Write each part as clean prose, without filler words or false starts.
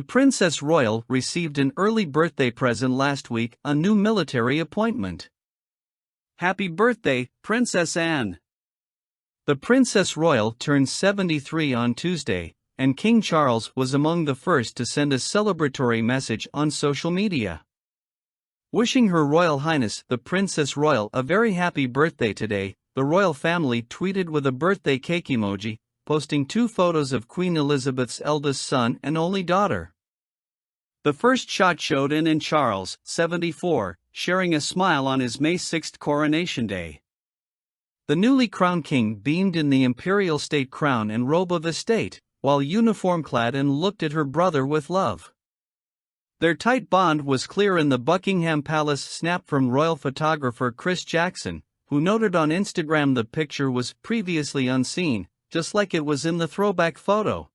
Princess Royal received an early birthday present last week, a new military appointment. Happy birthday, Princess Anne! The Princess Royal turned 73 on Tuesday, and King Charles was among the first to send a celebratory message on social media. Wishing Her Royal Highness the Princess Royal a very happy birthday today, the royal family tweeted with a birthday cake emoji, posting 2 photos of Queen Elizabeth's eldest son and only daughter. The first shot showed Anne and Charles, 74, sharing a smile on his May 6 coronation day. The newly crowned king beamed in the imperial state crown and robe of estate, while uniform-clad, and looked at her brother with love. Their tight bond was clear in the Buckingham Palace snap from royal photographer Chris Jackson, who noted on Instagram the picture was previously unseen, just like it was in the throwback photo.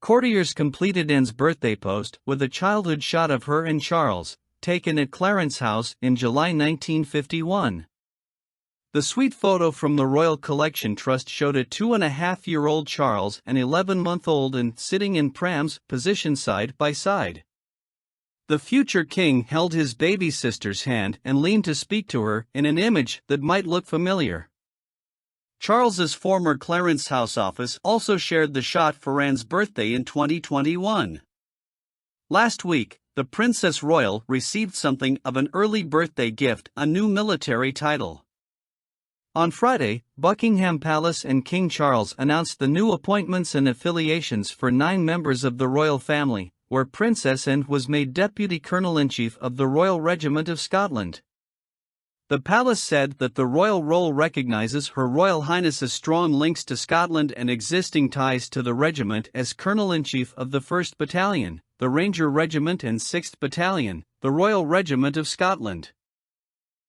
Courtiers completed Anne's birthday post with a childhood shot of her and Charles, taken at Clarence House in July 1951. The sweet photo from the Royal Collection Trust showed a 2.5-year-old Charles and 11-month-old Anne sitting in prams, positioned side by side. The future king held his baby sister's hand and leaned to speak to her in an image that might look familiar. Charles's former Clarence House office also shared the shot for Anne's birthday in 2021. Last week, the Princess Royal received something of an early birthday gift, a new military title. On Friday, Buckingham Palace and King Charles announced the new appointments and affiliations for 9 members of the royal family, where Princess Anne was made Deputy Colonel-in-Chief of the Royal Regiment of Scotland. The palace said that the royal roll recognizes Her Royal Highness's strong links to Scotland and existing ties to the regiment as Colonel-in-Chief of the 1st Battalion, the Ranger Regiment, and 6th Battalion, the Royal Regiment of Scotland.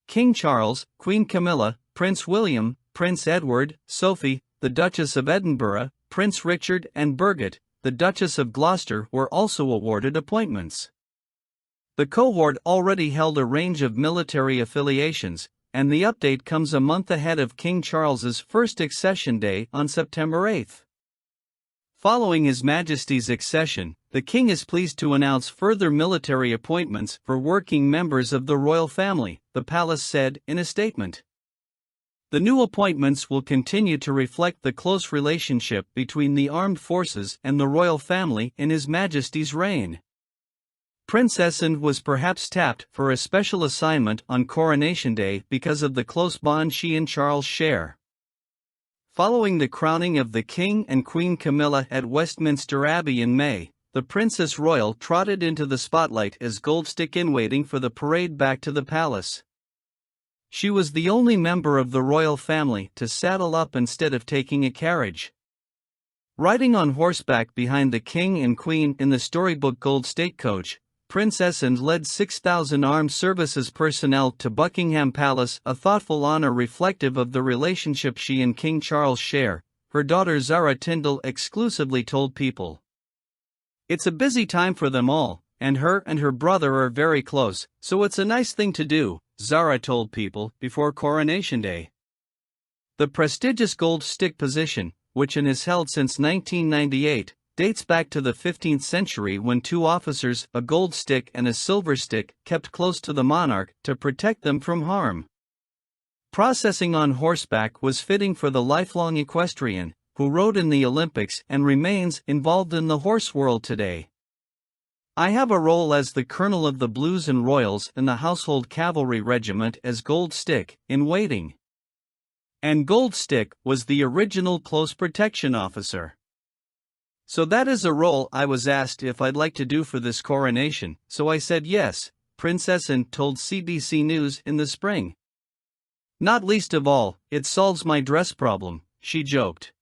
King Charles, Queen Camilla, Prince William, Prince Edward, Sophie, the Duchess of Edinburgh, Prince Richard, and Birgit, the Duchess of Gloucester, were also awarded appointments. The cohort already held a range of military affiliations, and the update comes a month ahead of King Charles's first accession day on September 8. Following His Majesty's accession, the king is pleased to announce further military appointments for working members of the royal family, the palace said in a statement. The new appointments will continue to reflect the close relationship between the armed forces and the royal family in His Majesty's reign. Princess Anne was perhaps tapped for a special assignment on Coronation Day because of the close bond she and Charles share. Following the crowning of the King and Queen Camilla at Westminster Abbey in May, the Princess Royal trotted into the spotlight as Goldstick-in-waiting for the parade back to the palace. She was the only member of the royal family to saddle up instead of taking a carriage. Riding on horseback behind the King and Queen in the storybook Gold State coach, Princess Anne led 6,000 armed services personnel to Buckingham Palace, a thoughtful honor reflective of the relationship she and King Charles share, her daughter Zara Tindall exclusively told People. It's a busy time for them all, and her brother are very close, so it's a nice thing to do, Zara told People before Coronation Day. The prestigious gold stick position, which Anne has held since 1998, dates back to the 15th century when 2 officers, a gold stick and a silver stick, kept close to the monarch to protect them from harm. Processing on horseback was fitting for the lifelong equestrian, who rode in the Olympics and remains involved in the horse world today. I have a role as the Colonel of the Blues and Royals in the Household Cavalry Regiment as Gold Stick, in waiting. And Gold Stick was the original close protection officer. So that is a role I was asked if I'd like to do for this coronation, so I said yes, Princess Anne told CBC News in the spring. Not least of all, it solves my dress problem, she joked.